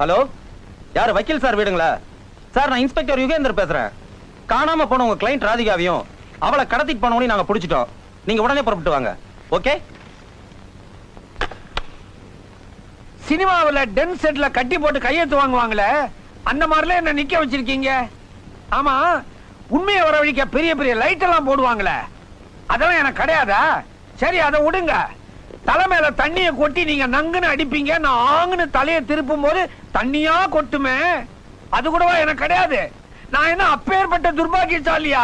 Hello, யாரு? வக்கீல் sir வீடுங்களா? Sir, நான் இன்ஸ்பெக்டர் யுகேந்தர் பேசுறேன். காணாம போன உங்க கிளைண்ட் ராதிகாவையும் அவளை கடத்திட்டு போனவனையும் நாங்க பிடிச்சிட்டோம். நீங்க உடனே புறப்பட்டு வாங்க. ஓகே? சினிமாவில் டென் செட்ல கட்டி போட்டு கையெழுத்து வாங்குவாங்களே, அந்த மாதிரில என்ன நிக்க வச்சிருக்கீங்க? ஆமா, உண்மையை வரவழிக்க பெரிய பெரிய லைட் எல்லாம் போடுவாங்களே, அதெல்லாம் எனக்கு கிடையாதா? சரி, அதை விடுங்க. தலைமையில தண்ணியை கொட்டி நீங்க நங்குன்னு அடிப்பீங்க, நான் ஆங்குன்னு தலையை திருப்பும் போது தண்ணியா கொட்டுமே, அது கூடவா எனக்கு கிடையாது? நான் என்ன அப்பேற்பட்ட துர்பாகியசாலியா?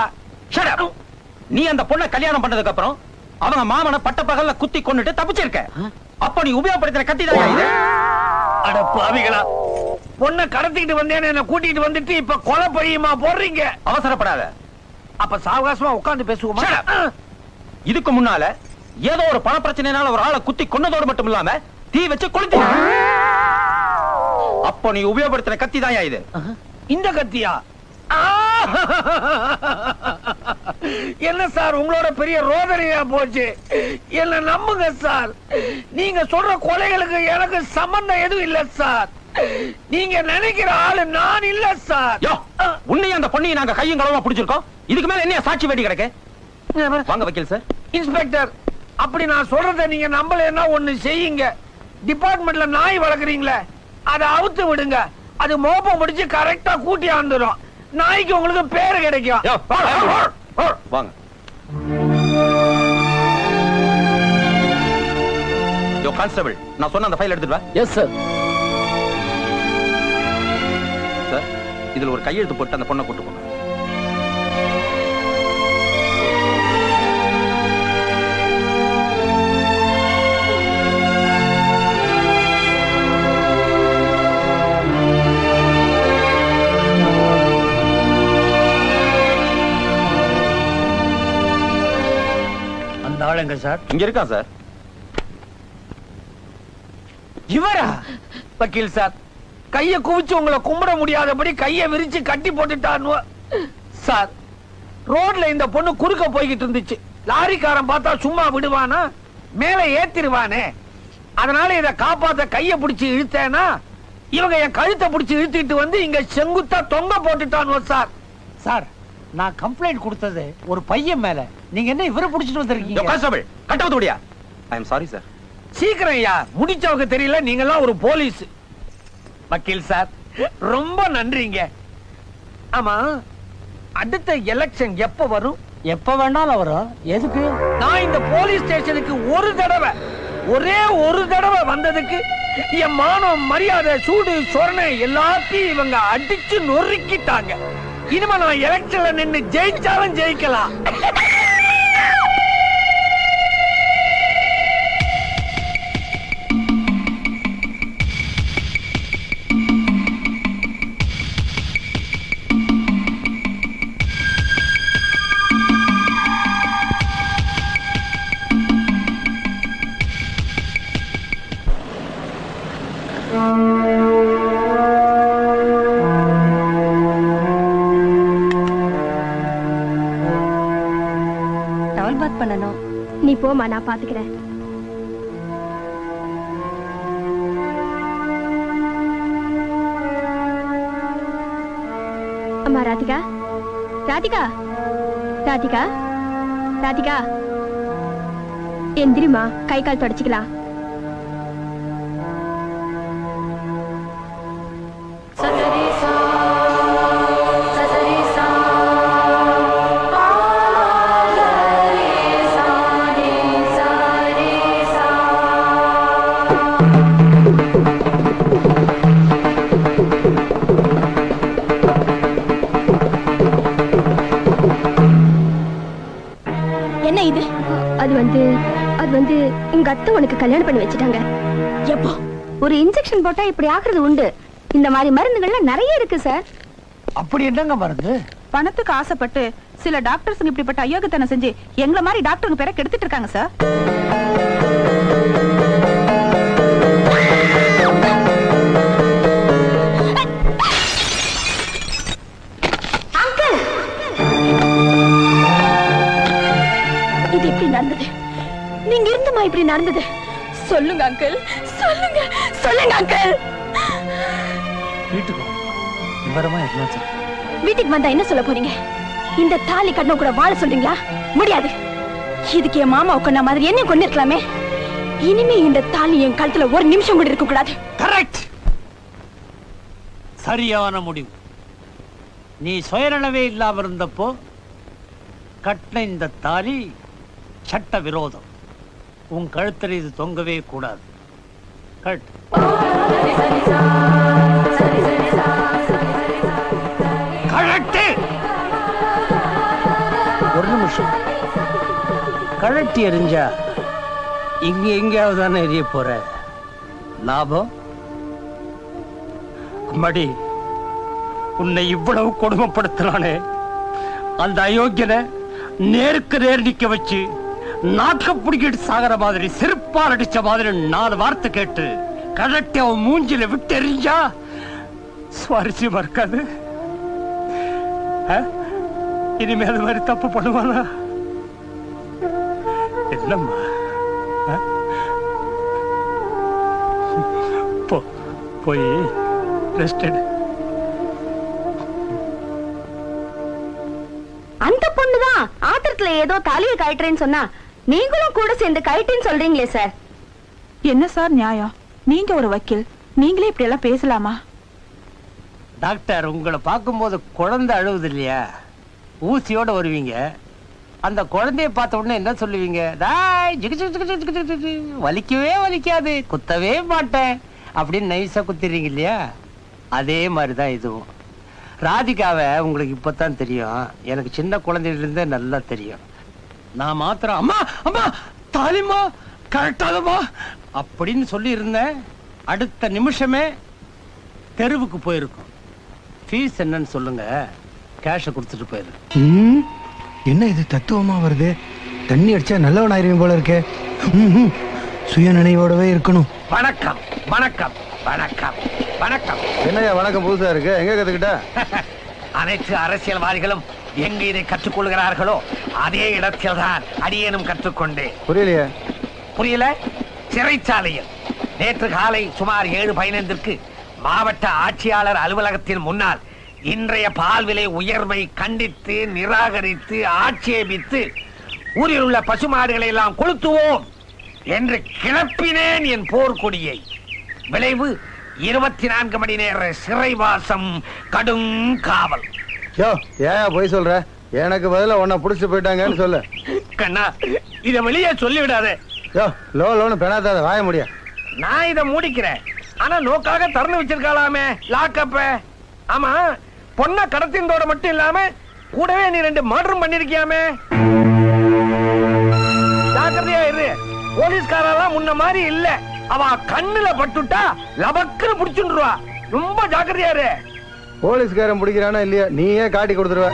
நீ அந்த பொண்ணை கல்யாணம் பண்ணதுக்கு அப்புறம் அவங்க மாமனை பட்ட பகல்ல குத்தி கொண்டுட்டு தப்பிச்சிருக்க. அப்ப நீ உபயோகப்படுத்தின கத்தி தான் இது. அட பாவிகளா, பொண்ணை கடத்திட்டு வந்தேன்னு என்ன கூட்டிட்டு வந்துட்டு இப்ப கொலை பழியுமா போடுறீங்க? அவசரப்படாத. அப்ப சாவகாசமா உட்கார்ந்து பேசுவோமா? இதுக்கு முன்னால ஏதோ ஒரு பண பிரச்சனைனால ஒரு ஆளை குத்தி கொன்னதோடு மட்டும் இல்லாம தீ வச்சு கொளுத்தி. அப்போ நீ உபயோகப்படுத்தின கத்தி தான் இது. இந்த கத்தியா? என்ன சார் உங்களோட பெரிய ரோதனையா போச்சு? என்ன நம்புங்க சார், நீங்க சொல்ற கொலைகளுக்கு எனக்கு சம்பந்தம் எதுவும் இல்ல சார். நீங்க நினைக்கிற ஆளு நான் இல்ல சார். உன்னையும் அந்த பொண்ணையும் நாங்க கையும் களவா பிடிச்சிருக்கோம். இதுக்கு மேல என்ன சாட்சி வேண்டி கிடக்கு? வாங்க வக்கீல் சார். இன்ஸ்பெக்டர், அப்படி நான் சொல்றத நீங்க நம்பலன்னா ஒண்ணு செய்யுங்க. டிபார்ட்மெண்ட்ல நாய் வளர்க்குறீங்களே, அதை அவுத்து விடுங்க. அது மோப்பம் முடிச்சு கரெக்டா கூட்டி ஆந்துரும். நாய்க்கு உங்களுக்கு பேரு கிடைக்கும். வாங்க. யோ கான்ஸ்டபிள், நான் சொன்ன அந்த ஃபைல் எடுத்துட்டு வா. Yes sir. சார், இதுல ஒரு கையெழுத்து போட்டு அந்த பொண்ணை கூட்டு போங்க. ஆளுங்க சார் இங்க இருக்கான் சார். இவரா? வக்கீல் சார், கைய குவிச்சு உங்களை கும்பிட முடியாதபடி கைய விரிச்சு கட்டி போட்டுட்டான் சார். ரோட்ல இந்த பொண்ணு குறுக்க போய்கிட்டு இருந்துச்சு. லாரிக்காரன் பார்த்தா சும்மா விடுவானா? மேல ஏத்திருவானே. அதனால இத காப்பாத்த கைய பிடிச்சு இழுத்தேனா இவங்க என் கழுத்தை பிடிச்சு இழுத்துட்டு வந்து இங்க செங்குத்தா தொங்க போட்டுட்டான் சார். சார், நான் கம்ப்ளைண்ட் கொடுத்தது ஒரு பையன் மேல, நீங்க என்ன இவரை பிடிச்சிட்டு வந்திருக்கீங்க? கான்ஸ்டபிள், கட்டவுத்து முடியா? ஐ அம் சாரி சார். சீக்கிரம் ஐயா, முடிச்சவங்க தெரியல, நீங்க எல்லாம் ஒரு போலீஸ். வக்கீல் சார், ரொம்ப நன்றிங்க. ஆமா, அடுத்த எலெக்ஷன் எப்ப வரும்? எப்ப வேணாலும் வரும். எதுக்கு? நான் இந்த போலீஸ் ஸ்டேஷனுக்கு ஒரே ஒரு தடவை வந்ததுக்கு என் மானம், மரியாதை, சூடு, சொரணை எல்லாத்தையும் இவங்க அடிச்சு நொறுக்கிட்டாங்க. இனிமே நான் எலெக்ஷன்ல நின்னு ஜெயிச்சாலும் ஜெயிக்கலாம். நீ போமா, நான் பாத்துக்கிறேன். அம்மா ராதிகா, ராதிகா, ராதிகா, ராதிகா, எந்திரிமா, கை கால் தொடச்சிக்கலாம். உங்க அத்தை உனக்கு கல்யாணம் பண்ணி வச்சுட்டாங்க. எப்போ? ஒரு இன்ஜெக்ஷன் போட்டா இப்படி ஆக்குறது உண்டு. இந்த மாதிரி மருந்துகள்லாம் நிறைய இருக்கு சார். அப்படி என்னங்க மருந்து? பணத்துக்கு ஆசைப்பட்டு சில டாக்டர்ஸ் இப்படிப்பட்ட அயோக்கியத்தனம் செஞ்சு எங்களை மாதிரி டாக்டருங்க பேரை கெடுத்துட்டு இருக்காங்க சார். இது எப்படி நடந்தது? நீங்க இருந்தமா இப்படி நடந்தது? சொல்லுங்க அங்கிள், சொல்லுங்க, சொல்லுங்க அங்கிள். வீட்டுக்கு விவரமா எல்லாம் சொல்லு. வீட்டுக்கு வந்தா என்ன சொல்ல போறீங்க? இந்த தாலி கட்டணம் கூட வாழ சொல்றீங்களா? முடியாது. இதுக்கு என் மாமா உட்கார்ந்த மாதிரி என்ன கொண்டு இருக்கலாமே. இனிமே இந்த தாலி என் கழுத்துல ஒரு நிமிஷம் கூட இருக்க கூடாது. கரெக்ட், சரியான முடிவு. நீ சுயநலவே இல்லாம இருந்தப்போ கட்டின இந்த தாலி சட்ட விரோதம். உன் கழுத்தில் இது தொங்கவே கூடாது. கட். கழட்டு. ஒரு நிமிஷம். கழட்டி எரிஞ்சா இங்க எங்கேயாவது தானே எரிய போற. லாபம் மடி. உன்னை இவ்வளவு கொடுமைப்படுத்தினானே அந்த அயோக்கியனை நேருக்கு நேர் நிக்க வச்சு நாக்க பிடிக்கிட்டு சாகிற மாதிரி செருப்பால் அடிச்ச மாதிரி 4 வார்த்தை கேட்டு கழட்டி அவன் மூஞ்சில விட்டு எறிஞ்சா சுவாரஸ்யமா இருக்காது. இனிமே அது மாதிரி தப்பு பண்ணுவானா? என்னம்மா போய் ரெஸ்ட் எடு. அந்த பொண்ணுதான் ஆத்திரத்துல ஏதோ தாலியை கழட்டுறேன்னு சொன்னா நீங்களும் கூட சேர்ந்து கழட்டின்னு சொல்றீங்களே சார். என்ன சார் நியாயம்? நீங்க ஒரு வக்கீல், நீங்களே இப்படி எல்லாம் பேசலாமா? டாக்டர், உங்களை பார்க்கும்போது குழந்தை அழுவுது இல்லையா? ஊசியோட வருவீங்க. அந்த குழந்தைய பார்த்த உடனே என்ன சொல்லுவீங்க? வலிக்கவே வலிக்காது, குத்தவே மாட்டேன் அப்படின்னு நைஸா குத்திடுறீங்க இல்லையா? அதே மாதிரிதான் இதுவும். ராதிகாவை உங்களுக்கு இப்பதான் தெரியும், எனக்கு சின்ன குழந்தையில இருந்தே நல்லா தெரியும். நான் மாத்திரம் அம்மா அம்மா தாலிமா கரெக்டாதமா அப்படின்னு சொல்லி இருந்தேன். அடுத்த நிமிஷமே தெருவுக்கு போயிருக்கும். ஃபீஸ் என்னன்னு சொல்லுங்க, கேஷை கொடுத்துட்டு போயிரு. என்ன இது தத்துவமா வருது? தண்ணி அடிச்சா நல்லவன் ஆயிருவீங்க போல இருக்கே. சுய நினைவோடவே இருக்கணும். வணக்கம் வணக்கம் வணக்கம் வணக்கம். என்னையா வணக்கம் புதுசா இருக்கு, எங்க கத்துக்கிட்ட? அனைத்து அரசியல்வாதிகளும் எங்க இதை கற்றுக்கொள்கிறார்களோ அதே இடத்தில் தான் அடியேனும் கற்றுக்கொண்டேன். புரியலையே. புரியல? சிறைச்சாலையில் நேற்று காலை சுமார் 7:15 மாவட்ட ஆட்சியாளர் அலுவலகத்தின் முன்னால் இன்றைய பால் விலை உயர்வை கண்டித்து நிராகரித்து ஆட்சேபித்து ஊரில் உள்ள பசுமாடுகளை எல்லாம் கொளுத்துவோம் என்று கிளப்பினேன் என் போர்க்கொடியை. விளைவு 24 மணி நேர சிறைவாசம், கடும் காவல். ஏன் போய் சொல்ற? எனக்கு பதிலா உன்னை புடிச்சு போயிட்டாங்கன்னு சொல்லு. கண்ணா, இத வெளியே சொல்லிவிடாதே. லோன்னு பெணாதாத வாய முடிய. நான் இத மூடிக்கிறேன். ஆனா நோக்காக திறந்து வச்சிருக்காளாமே லாக்கப்ப. ஆமா, பொண்ண கடத்தினதோட மட்டும் இல்லாம கூடவே நீ 2 மர்டரும் பண்ணிருக்கியாமே. ஜாக்கிரதையா இரு. போலீஸ்காரெல்லாம் முன்ன மாதிரி இல்ல. அவ கண்ணுல பட்டுட்டா லபக்குன்னு புடிச்சுடுவா. ரொம்ப ஜாக்கிரதையா இரு. போலீஸ்காரன் பிடிக்கிறானா இல்லையா, நீயே காட்டி கொடுத்துருவ.